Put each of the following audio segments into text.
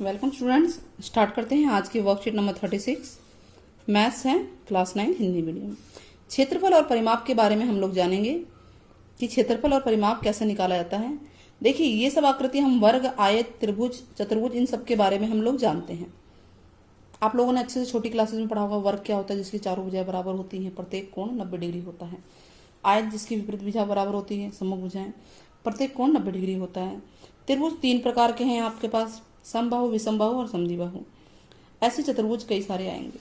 Welcome students, start करते हैं आज की वर्कशीट नंबर 36। मैथ्स है क्लास 9 हिंदी मीडियम। क्षेत्रफल और परिमाप के बारे में हम लोग जानेंगे कि क्षेत्रफल और परिमाप कैसे निकाला जाता है। देखिए, ये सब आकृति हम वर्ग, आयत, त्रिभुज, चतुर्भुज इन सब के बारे में हम लोग जानते हैं। आप लोगों ने अच्छे से छोटी क्लासेस में पढ़ा होगा वर्ग क्या होता है, जिसकी चारों भुजाएं बराबर होती हैं, प्रत्येक कोण 90 डिग्री होता है। आयत जिसकी विपरीत भुजा बराबर होती है, सम्मुख भुजाएं, प्रत्येक कोण 90 डिग्री होता है। त्रिभुज 3 प्रकार के हैं आपके पास, समबाहु, विषमबाहु और समद्विबाहु। ऐसे चतुर्भुज कई सारे आएंगे।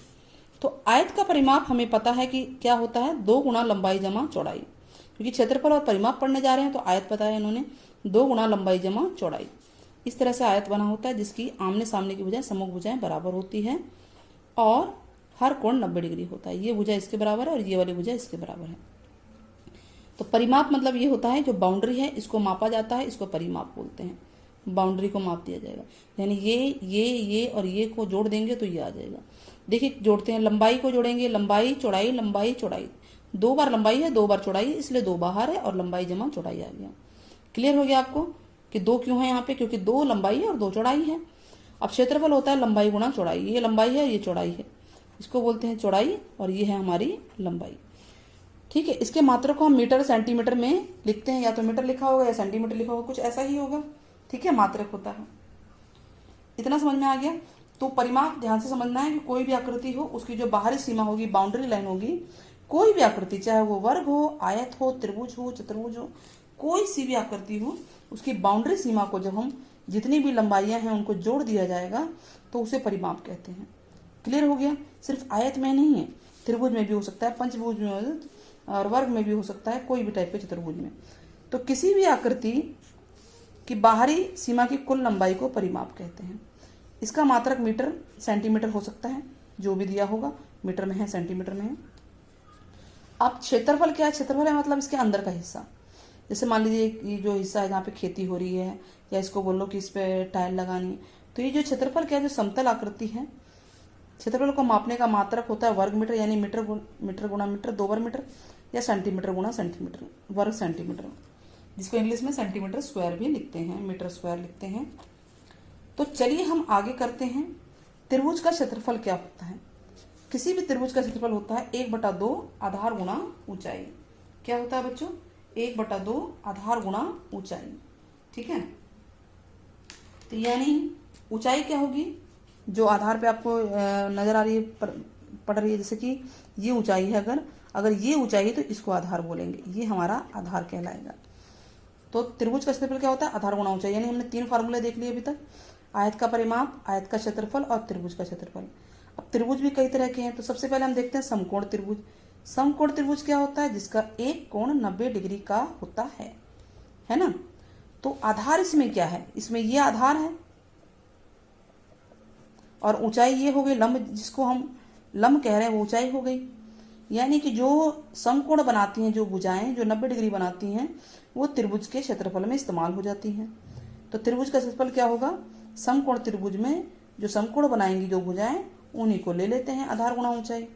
तो आयत का परिमाप हमें पता है कि क्या होता है, 2 गुना लंबाई जमा चौड़ाई। क्योंकि क्षेत्रफल और परिमाप पढ़ने जा रहे हैं तो आयत पता है इन्होंने, 2 गुना लंबाई जमा चौड़ाई। इस तरह से आयत बना होता है जिसकी आमने सामने की भुजाएं, सम्मुख भुजाएं बराबर होती है और हर कोण 90 डिग्री होता है। ये भुजा इसके बराबर है और ये वाली भुजा इसके बराबर है। तो परिमाप मतलब ये होता है जो बाउंड्री है इसको मापा जाता है, इसको परिमाप बोलते हैं। बाउंड्री को माप दिया जाएगा, यानी ये और ये को जोड़ देंगे तो ये आ जाएगा। देखिए जोड़ते हैं, लंबाई को जोड़ेंगे, लंबाई चौड़ाई, लंबाई चौड़ाई, 2 बार लंबाई है 2 बार चौड़ाई है, इसलिए 2 बाहर है और लंबाई जमा चौड़ाई आ गया। क्लियर हो गया आपको कि 2 क्यों है यहाँ पे, क्योंकि 2 लंबाई है और 2 चौड़ाई है। अब क्षेत्रफल होता है लंबाई गुणा चौड़ाई, ये लंबाई है ये चौड़ाई है, इसको बोलते हैं चौड़ाई और ये है हमारी लंबाई। ठीक है, इसके मात्रक को हम मीटर सेंटीमीटर में लिखते हैं, या तो मीटर लिखा होगा या सेंटीमीटर लिखा होगा, कुछ ऐसा ही होगा। ठीक है, मात्रक होता है। इतना समझ में आ गया। तो परिमाप ध्यान से समझना है कि कोई भी आकृति हो उसकी जो बाहरी सीमा होगी, बाउंड्री लाइन होगी, कोई भी आकृति, चाहे वो वर्ग हो, आयत हो, त्रिभुज हो, चतुर्भुज हो, कोई सी भी आकृति हो, उसकी बाउंड्री सीमा को जब हम जितनी भी लंबाइयां हैं उनको जोड़ दिया जाएगा तो उसे परिमाप कहते हैं। क्लियर हो गया। सिर्फ आयत में नहीं है, त्रिभुज में भी हो सकता है, पंचभुज में और वर्ग में भी हो सकता है, कोई भी टाइप के चतुर्भुज में। तो किसी भी आकृति की बाहरी सीमा की कुल लंबाई को परिमाप कहते हैं। इसका मात्रक मीटर सेंटीमीटर हो सकता है, जो भी दिया होगा, मीटर में है सेंटीमीटर में है। अब क्षेत्रफल क्या है, क्षेत्रफल है मतलब इसके अंदर का हिस्सा। जैसे मान लीजिए ये जो हिस्सा है जहाँ पे खेती हो रही है, या इसको बोलो कि इस पे टाइल लगानी, तो ये जो क्षेत्रफल क्या है, जो समतल आकृति है, क्षेत्रफल को मापने का मात्रक होता है वर्ग मीटर, यानी मीटर गुणा मीटर, 2 बार मीटर, या सेंटीमीटर गुणा सेंटीमीटर, वर्ग सेंटीमीटर, जिसको इंग्लिश में सेंटीमीटर स्क्वायर भी लिखते हैं, मीटर स्क्वायर लिखते हैं। तो चलिए हम आगे करते हैं। त्रिभुज का क्षेत्रफल क्या होता है। किसी भी त्रिभुज का क्षेत्रफल होता है 1/2 आधार गुणा ऊंचाई। क्या होता है बच्चों, 1/2 आधार गुणा ऊंचाई। ठीक है, तो यानी ऊंचाई क्या होगी, जो आधार पे आपको नजर आ रही है, पड़ रही है, जैसे कि ये ऊंचाई है, अगर ये ऊंचाई है तो इसको आधार बोलेंगे, ये हमारा आधार कहलाएगा। तो त्रिभुज का क्षेत्रफल क्या होता है, आधार गुणा ऊंचाई। यानी हमने 3 फार्मूले देख लिए अभी तक, आयत का परिमाप, आयत का क्षेत्रफल और त्रिभुज का क्षेत्रफल। अब त्रिभुज भी कई तरह के हैं, तो सबसे पहले हम देखते हैं समकोण त्रिभुज। समकोण त्रिभुज क्या होता है, जिसका एक कोण 90 डिग्री का होता है ना। तो आधार इसमें क्या है, इसमें ये आधार है और ऊंचाई ये हो गई, लंब जिसको हम लंब कह रहे हैं वो ऊंचाई हो गई। यानी कि जो समकोण बनाती हैं, जो भुजाएं जो 90 डिग्री बनाती हैं, वो त्रिभुज के क्षेत्रफल में इस्तेमाल हो जाती हैं। तो त्रिभुज का क्षेत्रफल क्या होगा, समकोण त्रिभुज में जो समकोण बनाएंगी जो भुजाएं, उन्हीं को ले लेते हैं आधार गुणा ऊंचाई।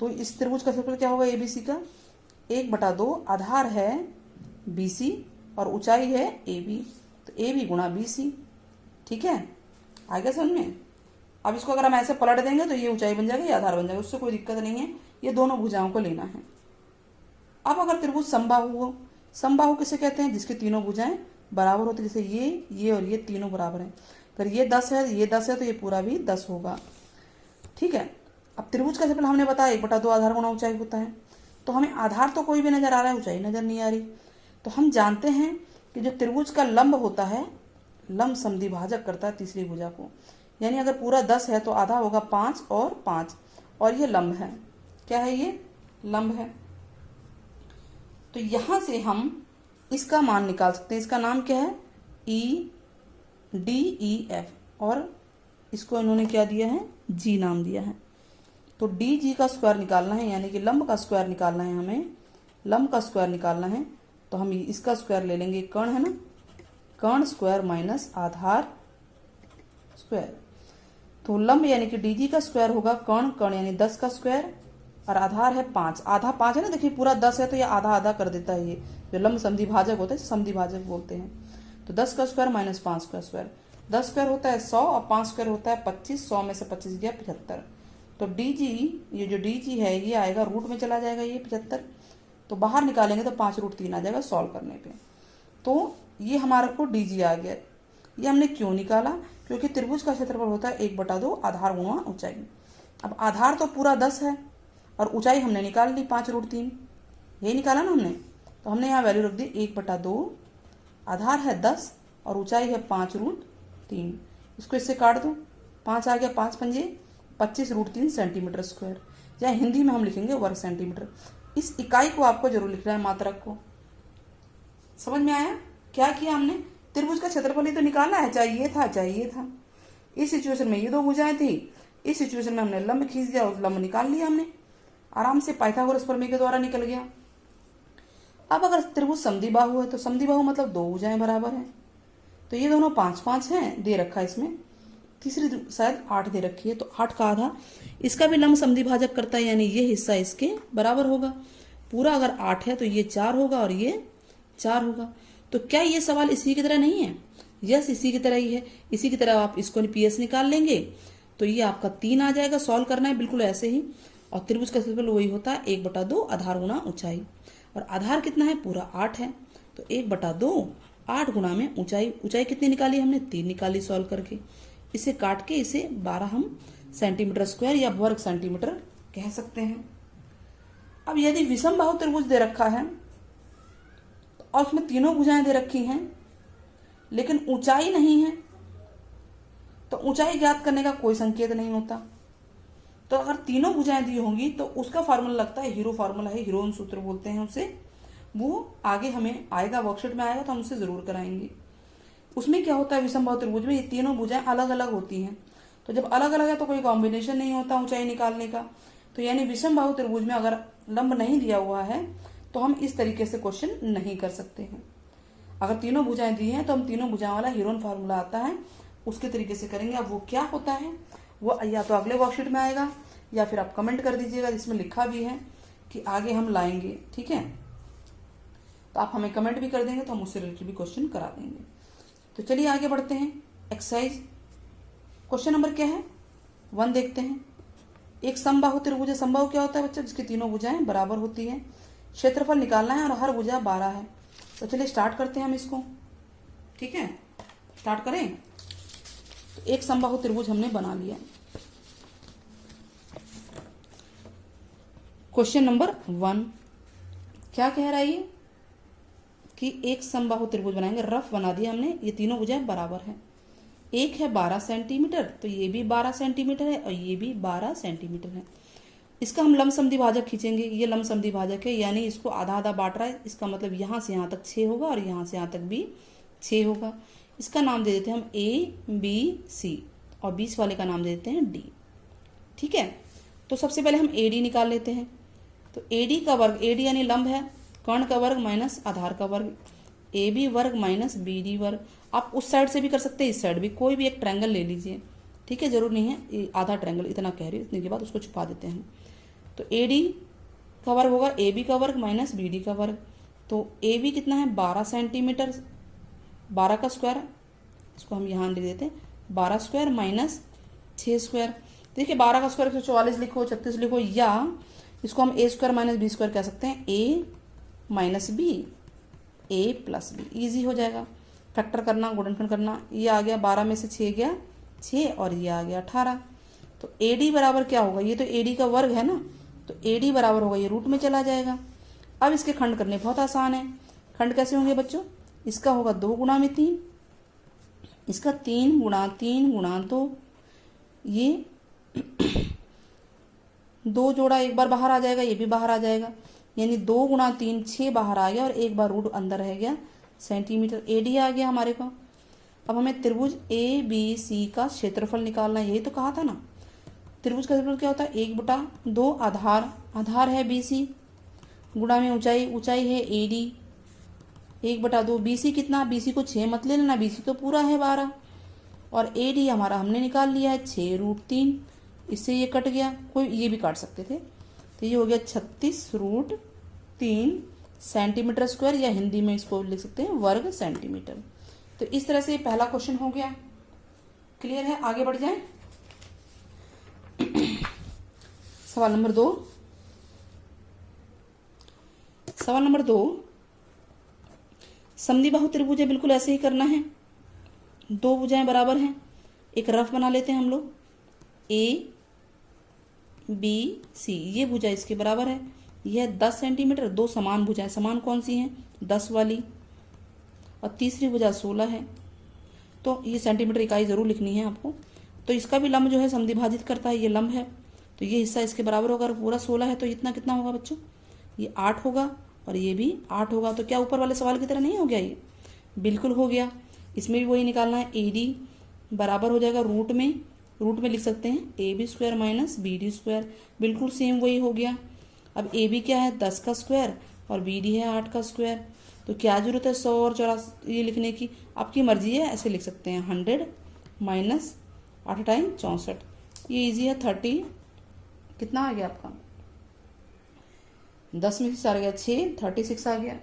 तो इस त्रिभुज का क्षेत्रफल क्या होगा, एबीसी का 1/2 आधार है बीसी और ऊंचाई है एबी, तो एबी गुणा बीसी। ठीक है, आएगा समझ में। अब इसको अगर हम ऐसे पलट देंगे तो ये ऊंचाई बन जाएगा, ये आधार बन जाएगा, उससे कोई दिक्कत नहीं है, ये दोनों भुजाओं को लेना है। अब अगर त्रिभुज समबाहु हो, समबाहु किसे कहते हैं, जिसकी तीनों भुजाएं बराबर होती है, जैसे ये और ये तीनों बराबर हैं। अगर ये 10 है, ये 10 है, तो ये पूरा भी 10 होगा। ठीक है, अब त्रिभुज का क्षेत्रफल हमने बताया 1/2 आधार गुणा ऊंचाई होता है। तो हमें आधार तो कोई भी नजर आ रहा है, ऊंचाई नजर नहीं आ रही। तो हम जानते हैं कि जो त्रिभुज का लंब होता है, लंब समद्विभाजक करता है तीसरी भुजा को। यानी अगर पूरा 10 है तो आधा होगा 5 और 5, और ये लंब है। क्या है, ये लंब है। तो यहां से हम इसका मान निकाल सकते हैं। इसका नाम क्या है, EDEF, और इसको इन्होंने क्या दिया है, G नाम दिया है। तो DG का स्क्वायर निकालना है, यानी कि लंब का स्क्वायर निकालना है, हमें लंब का स्क्वायर निकालना है। तो हम इसका स्क्वायर ले लेंगे, कर्ण है ना, कर्ण स्क्वायर माइनस आधार स्क्वायर। तो लंब यानी कि DG का स्क्वायर होगा कर्ण यानी 10 का स्क्वायर, और आधार है 5, आधा 5 है ना, देखिए पूरा 10 है तो ये आधा आधा कर देता है। ये जो लंब समद्विभाजक होता है समद्विभाजक बोलते हैं। तो 10 का स्क्वायर माइनस 5 का स्क्वायर, 10 स्क्वायर होता है 100 और 5 स्क्वायर होता है 25। 100 में से 25 गया 75। तो डी जी, ये जो डी जी है ये आएगा रूट में चला जाएगा ये 75। तो बाहर निकालेंगे तो 5√3 आ जाएगा सॉल्व करने पे। तो ये हमारे को डी जी आ गया। ये हमने क्यों निकाला? क्योंकि त्रिभुज का क्षेत्रफल होता है 1/2 आधार गुणा ऊंचाई। अब आधार तो पूरा 10 है और ऊंचाई हमने निकाल ली 5√3, यही निकाला ना हमने। तो हमने यहाँ वैल्यू रख दी 1/2, आधार है 10 और ऊंचाई है 5√3। इसको इससे काट दो, 5 आ गया, 5 पंजे 25√3 सेंटीमीटर स्क्वायर, या हिंदी में हम लिखेंगे वर्ग सेंटीमीटर। इस इकाई को आपको जरूर लिखना है, मात्रक को। समझ में आया? क्या किया हमने? त्रिभुज का क्षेत्रफल ही तो निकालना है, चाहिए था। इस सिचुएशन में ये दो भुजाएं थी, इस सिचुएशन में हमने लंब खींच दिया, उस लंब निकाल लिया हमने आराम से, पाइथागोरस प्रमेय के द्वारा निकल गया। अब अगर त्रिभुज समद्विबाहु है तो समद्विबाहु मतलब दो भुजाएं बराबर हैं, तो ये दोनों 5-5 हैं, दे रखा है इसमें। तीसरी शायद 8 दे रखी है, तो 8 का आधा इसका भी लंब समद्विभाजक करता है, यानी ये हिस्सा इसके बराबर होगा। पूरा अगर 8 है तो ये 4 होगा और ये 4 होगा। तो क्या ये सवाल इसी की तरह नहीं है? यस, इसी की तरह ही है। इसी की तरह आप इसको पीएस निकाल लेंगे तो ये आपका 3 आ जाएगा। सॉल्व करना है बिल्कुल ऐसे ही। और त्रिभुज का क्षेत्रफल वही होता है 1/2 आधार गुणा ऊंचाई, और आधार कितना है? पूरा 8 है। तो 1/2 8 गुणा में ऊंचाई, ऊंचाई कितनी निकाली हमने? 3 निकाली सॉल्व करके। इसे काट के इसे 12 हम सेंटीमीटर स्क्वायर या वर्ग सेंटीमीटर कह सकते हैं। अब यदि विषम बाहु त्रिभुज दे रखा है और उसमें तीनों भुजाएं दे रखी हैं लेकिन ऊंचाई नहीं है, तो ऊंचाई ज्ञात करने का कोई संकेत नहीं होता। तो अगर तीनों भुजाएं दी होंगी तो उसका फार्मूला लगता है हीरो फार्मूला है, हीरोन सूत्र बोलते हैं उसे। वो आगे हमें आएगा, वर्कशीट में आएगा तो हम उसे जरूर कराएंगे। उसमें क्या होता है विषम बाहु त्रिभुज में, ये तीनों भुजाएं अलग अलग होती हैं। तो जब अलग अलग है तो कोई कॉम्बिनेशन नहीं होता ऊंचाई निकालने का। तो यानी विषम बाहु त्रिभुज में अगर लंब नहीं दिया हुआ है तो हम इस तरीके से क्वेश्चन नहीं कर सकते हैं। अगर तीनों भुजाएं दी हैं तो हम तीनों भुजाओं वाला हीरोन फार्मूला आता है, उसके तरीके से करेंगे। अब वो क्या होता है वो या तो अगले वर्कशीट में आएगा या फिर आप कमेंट कर दीजिएगा जिसमें लिखा भी है कि आगे हम लाएंगे, ठीक है। तो आप हमें कमेंट भी कर देंगे तो हम उससे रिलेटेड भी क्वेश्चन करा देंगे। तो चलिए आगे बढ़ते हैं। एक्सरसाइज क्वेश्चन नंबर क्या है 1 देखते हैं। एक समबाहु त्रिभुज है। समबाहु क्या होता है बच्चा? जिसकी तीनों भुजाएं बराबर होती हैं। क्षेत्रफल निकालना है और हर भुजा 12 है। तो चलिए स्टार्ट करते हैं हम इसको, ठीक है। स्टार्ट करें। तो एक समबाहु त्रिभुज हमने बना लिया। क्वेश्चन नंबर 1 क्या कह रहा है ये कि एक समबाहु त्रिभुज बनाएंगे। रफ बना दिया हमने, ये तीनों भुजाएं बराबर हैं। एक है 12 सेंटीमीटर, तो ये भी 12 सेंटीमीटर है और ये भी 12 सेंटीमीटर है। इसका हम लंब समद्विभाजक खींचेंगे। ये लंब समद्विभाजक है, यानी इसको आधा आधा बांट रहा है। इसका मतलब यहाँ से यहाँ तक 6 होगा और यहाँ से यहाँ तक भी 6 होगा। इसका नाम दे देते हैं हम ABC और बीच वाले का नाम दे देते हैं D, ठीक है। तो सबसे पहले हम AD निकाल लेते हैं। तो AD का वर्ग, AD यानी लंब है, कर्ण का वर्ग माइनस आधार का वर्ग, AB वर्ग माइनस BD वर्ग। आप उस साइड से भी कर सकते हैं, इस साइड भी, कोई भी एक ट्रायंगल ले लीजिए, ठीक है। जरूर नहीं है आधा ट्रायंगल, इतना कह रही हूँ, इतने के बाद उसको छुपा देते हैं। तो AD का वर्ग होगा AB का वर्ग माइनस BD का वर्ग। तो AB कितना है 12 सेंटीमीटर, 12 का स्क्वायर, इसको हम यहाँ लिख देते हैं 12 स्क्वायर माइनस 6 स्क्वायर। देखिए 12 का स्क्वायर 144 लिखो, 36 लिखो, या इसको हम A square minus B square कह सकते हैं, A minus B, A plus B, easy हो जाएगा। फैक्टर करना, गुणनखंड करना, ये आ गया 12 में से 6 गया 6 और ये आ गया 18। तो AD बराबर क्या होगा? ये तो AD का वर्ग है ना, तो AD बराबर होगा, ये रूट में चला जाएगा। अब इसके खंड करने बहुत आसान है। खंड कैसे होंगे बच्चों? इसका होगा 2 गुणा में 3, इसका 3 गुणा 3 गुणा 2, ये 2 जोड़ा एक बार बाहर आ जाएगा, ये भी बाहर आ जाएगा, यानी 2 गुणा 3 6 बाहर आ गया और एक बार रूट अंदर रह गया, सेंटीमीटर। AD आ गया हमारे पास। अब हमें त्रिभुज ABC का क्षेत्रफल निकालना है, यही तो कहा था ना। त्रिभुज का क्षेत्रफल क्या होता है? 1/2 आधार, आधार है BC, गुणा में ऊंचाई, ऊंचाई है AD, 1/2। BC कितना? BC को 6 मत ले लेना, BC तो पूरा है 12, और AD हमारा हमने निकाल लिया है 6√3। इससे ये कट गया, कोई ये भी काट सकते थे, तो ये हो गया 36√3 सेंटीमीटर स्क्वायर, या हिंदी में इसको लिख सकते हैं वर्ग सेंटीमीटर। तो इस तरह से पहला क्वेश्चन हो गया, क्लियर है? आगे बढ़ जाए। सवाल नंबर 2। सवाल नंबर 2, समद्विबाहु त्रिभुज है, बिल्कुल ऐसे ही करना है। दो भुजाएं बराबर हैं, एक रफ बना लेते हैं हम लोग। ए बी सी, ये भुजा इसके बराबर है। यह 10 सेंटीमीटर। दो समान भुजाएं, समान कौन सी हैं? 10 वाली, और तीसरी भुजा 16 है। तो ये सेंटीमीटर इकाई जरूर लिखनी है आपको। तो इसका भी लंब जो है समद्विभाजित करता है, ये लंब है, तो ये हिस्सा इसके बराबर होगा। अगर पूरा 16 है तो इतना कितना होगा बच्चों? ये 8 होगा, और ये भी 8 होगा। तो क्या ऊपर वाले सवाल की तरह नहीं हो गया? ये बिल्कुल हो गया। इसमें भी वही निकालना है। ए डी बराबर हो जाएगा रूट में लिख सकते हैं A B square minus B D square, बिल्कुल सेम वही हो गया। अब ए बी क्या है? 10 का स्क्वायर, और बी डी है 8 का स्क्वायर। तो क्या जरूरत है 100 और 84 ये लिखने की? आपकी मर्जी है, ऐसे लिख सकते हैं 100 माइनस 8 टाइम 64। ये इजी है। 30 कितना आ गया आपका? 10 में से 4 गया 6, 36 आ गया।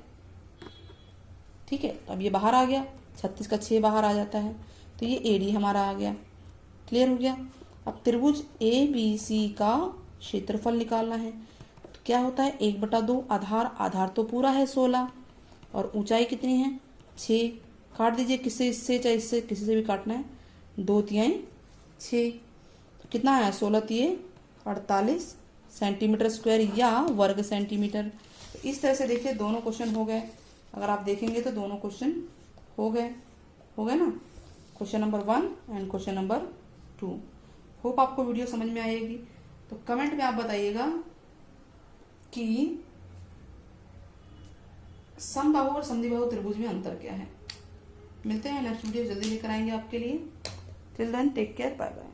ठीक है, तो अब ये बाहर आ गया, 36 का 6 बाहर आ जाता है, तो ये ए डी हमारा आ गया। क्लियर हो गया? अब त्रिभुज ए बी सी का क्षेत्रफल निकालना है। तो क्या होता है? 1/2 आधार तो पूरा है 16, और ऊंचाई कितनी है? 6। काट दीजिए, किससे इससे, चाहे इससे, किसी से भी काटना है। 2 तिहाई 6, तो कितना आया? 16 तिये 48 सेंटीमीटर स्क्वायर या वर्ग सेंटीमीटर। तो इस तरह से देखिए दोनों क्वेश्चन हो गए। अगर आप देखेंगे तो दोनों क्वेश्चन हो गए ना, question number 1 and question number 2। Hope आपको वीडियो समझ में आएगी। तो कमेंट में आप बताइएगा कि समबाहु और समद्विबाहु त्रिभुज में अंतर क्या है। मिलते हैं नेक्स्ट वीडियो, जल्दी लेकर आएंगे आपके लिए। Till then take care, bye bye.